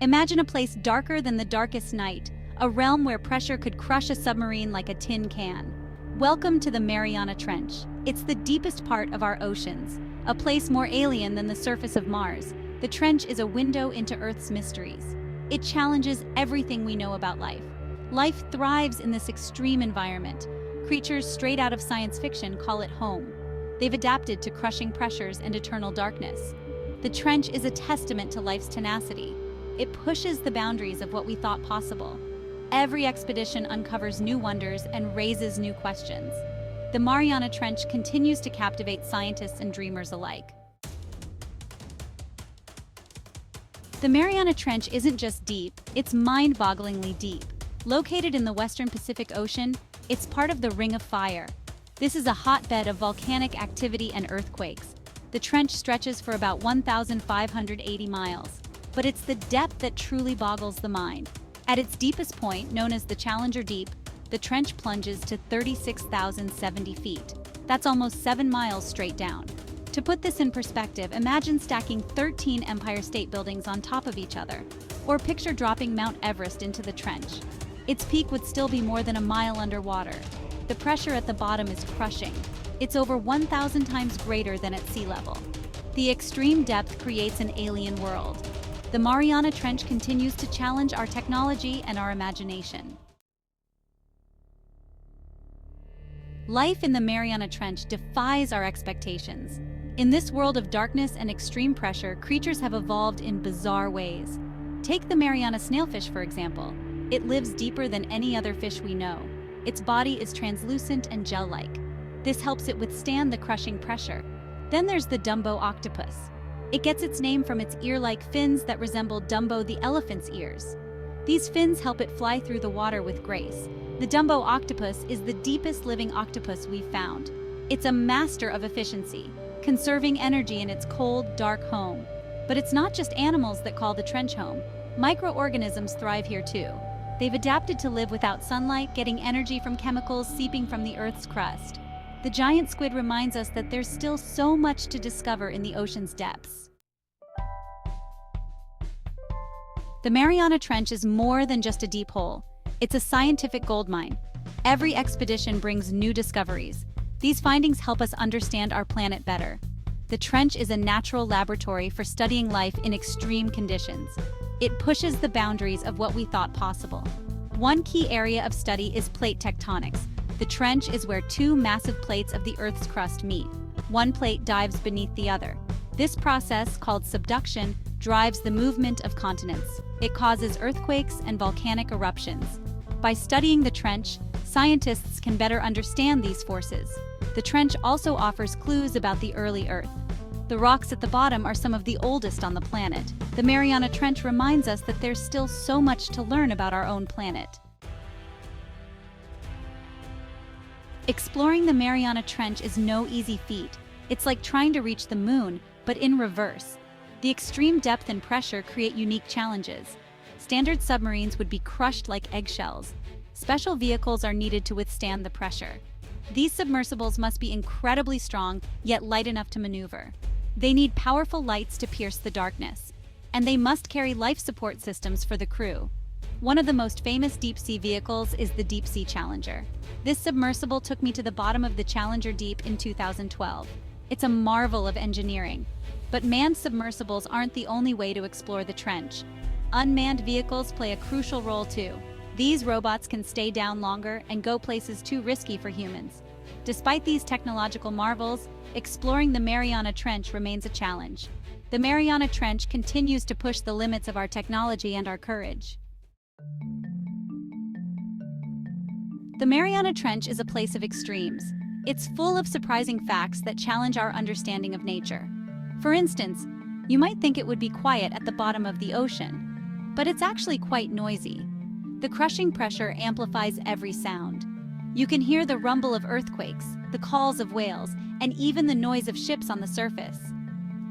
Imagine a place darker than the darkest night, a realm where pressure could crush a submarine like a tin can. Welcome to the Mariana Trench. It's the deepest part of our oceans, a place more alien than the surface of Mars. The trench is a window into Earth's mysteries. It challenges everything we know about life. Life thrives in this extreme environment. Creatures straight out of science fiction call it home. They've adapted to crushing pressures and eternal darkness. The trench is a testament to life's tenacity. It pushes the boundaries of what we thought possible. Every expedition uncovers new wonders and raises new questions. The Mariana Trench continues to captivate scientists and dreamers alike. The Mariana Trench isn't just deep, it's mind-bogglingly deep. Located in the western Pacific Ocean, it's part of the Ring of Fire. This is a hotbed of volcanic activity and earthquakes. The trench stretches for about 1,580 miles. But it's the depth that truly boggles the mind. At its deepest point, known as the Challenger Deep, the trench plunges to 36,070 feet. That's almost 7 miles straight down. To put this in perspective, imagine stacking 13 Empire State Buildings on top of each other, or picture dropping Mount Everest into the trench. Its peak would still be more than a mile underwater. The pressure at the bottom is crushing. It's over 1,000 times greater than at sea level. The extreme depth creates an alien world. The Mariana Trench continues to challenge our technology and our imagination. Life in the Mariana Trench defies our expectations. In this world of darkness and extreme pressure, creatures have evolved in bizarre ways. Take the Mariana snailfish, for example. It lives deeper than any other fish we know. Its body is translucent and gel-like. This helps it withstand the crushing pressure. Then there's the Dumbo octopus. It gets its name from its ear-like fins that resemble Dumbo the elephant's ears. These fins help it fly through the water with grace. The Dumbo octopus is the deepest living octopus we've found. It's a master of efficiency, conserving energy in its cold, dark home. But it's not just animals that call the trench home. Microorganisms thrive here too. They've adapted to live without sunlight, getting energy from chemicals seeping from the Earth's crust. The giant squid reminds us that there's still so much to discover in the ocean's depths. The Mariana Trench is more than just a deep hole. It's a scientific goldmine. Every expedition brings new discoveries. These findings help us understand our planet better. The trench is a natural laboratory for studying life in extreme conditions. It pushes the boundaries of what we thought possible. One key area of study is plate tectonics. The trench is where two massive plates of the Earth's crust meet. One plate dives beneath the other. This process, called subduction, drives the movement of continents. It causes earthquakes and volcanic eruptions. By studying the trench, scientists can better understand these forces. The trench also offers clues about the early Earth. The rocks at the bottom are some of the oldest on the planet. The Mariana Trench reminds us that there's still so much to learn about our own planet. Exploring the Mariana Trench is no easy feat. It's like trying to reach the moon, but in reverse. The extreme depth and pressure create unique challenges. Standard submarines would be crushed like eggshells. Special vehicles are needed to withstand the pressure. These submersibles must be incredibly strong, yet light enough to maneuver. They need powerful lights to pierce the darkness. And they must carry life support systems for the crew. One of the most famous deep-sea vehicles is the Deep-Sea Challenger. This submersible took me to the bottom of the Challenger Deep in 2012. It's a marvel of engineering. But manned submersibles aren't the only way to explore the trench. Unmanned vehicles play a crucial role too. These robots can stay down longer and go places too risky for humans. Despite these technological marvels, exploring the Mariana Trench remains a challenge. The Mariana Trench continues to push the limits of our technology and our courage. The Mariana Trench is a place of extremes. It's full of surprising facts that challenge our understanding of nature. For instance, you might think it would be quiet at the bottom of the ocean, but it's actually quite noisy. The crushing pressure amplifies every sound. You can hear the rumble of earthquakes, the calls of whales, and even the noise of ships on the surface.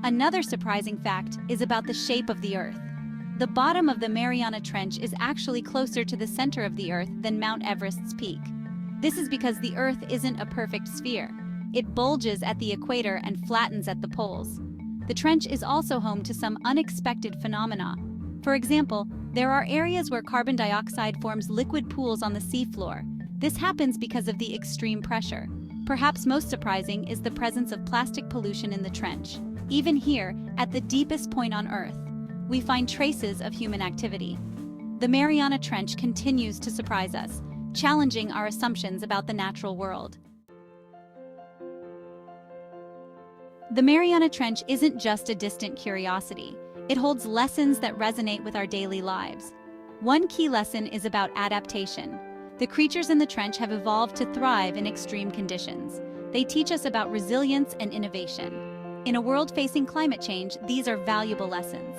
Another surprising fact is about the shape of the Earth. The bottom of the Mariana Trench is actually closer to the center of the Earth than Mount Everest's peak. This is because the Earth isn't a perfect sphere. It bulges at the equator and flattens at the poles. The trench is also home to some unexpected phenomena. For example, there are areas where carbon dioxide forms liquid pools on the seafloor. This happens because of the extreme pressure. Perhaps most surprising is the presence of plastic pollution in the trench. Even here, at the deepest point on Earth, we find traces of human activity. The Mariana Trench continues to surprise us, challenging our assumptions about the natural world. The Mariana Trench isn't just a distant curiosity. It holds lessons that resonate with our daily lives. One key lesson is about adaptation. The creatures in the trench have evolved to thrive in extreme conditions. They teach us about resilience and innovation. In a world facing climate change, these are valuable lessons.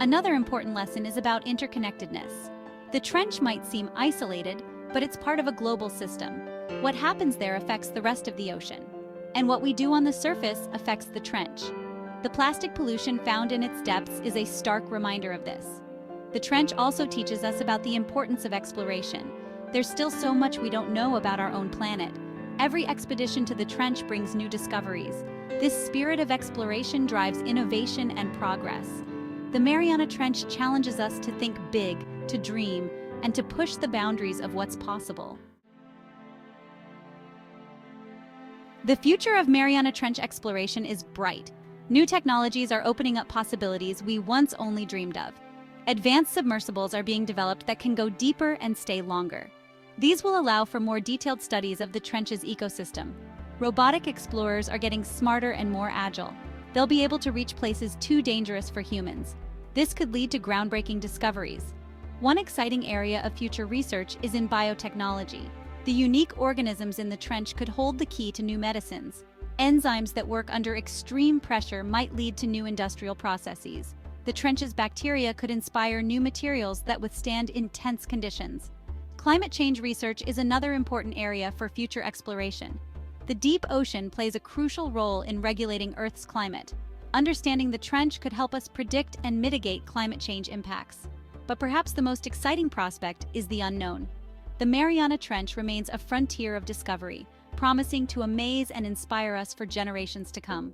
Another important lesson is about interconnectedness. The trench might seem isolated, but it's part of a global system. What happens there affects the rest of the ocean. And what we do on the surface affects the trench. The plastic pollution found in its depths is a stark reminder of this. The trench also teaches us about the importance of exploration. There's still so much we don't know about our own planet. Every expedition to the trench brings new discoveries. This spirit of exploration drives innovation and progress. The Mariana Trench challenges us to think big, to dream, and to push the boundaries of what's possible. The future of Mariana Trench exploration is bright. New technologies are opening up possibilities we once only dreamed of. Advanced submersibles are being developed that can go deeper and stay longer. These will allow for more detailed studies of the trench's ecosystem. Robotic explorers are getting smarter and more agile. They'll be able to reach places too dangerous for humans. This could lead to groundbreaking discoveries. One exciting area of future research is in biotechnology. The unique organisms in the trench could hold the key to new medicines. Enzymes that work under extreme pressure might lead to new industrial processes. The trench's bacteria could inspire new materials that withstand intense conditions. Climate change research is another important area for future exploration. The deep ocean plays a crucial role in regulating Earth's climate. Understanding the trench could help us predict and mitigate climate change impacts. But perhaps the most exciting prospect is the unknown. The Mariana Trench remains a frontier of discovery, promising to amaze and inspire us for generations to come.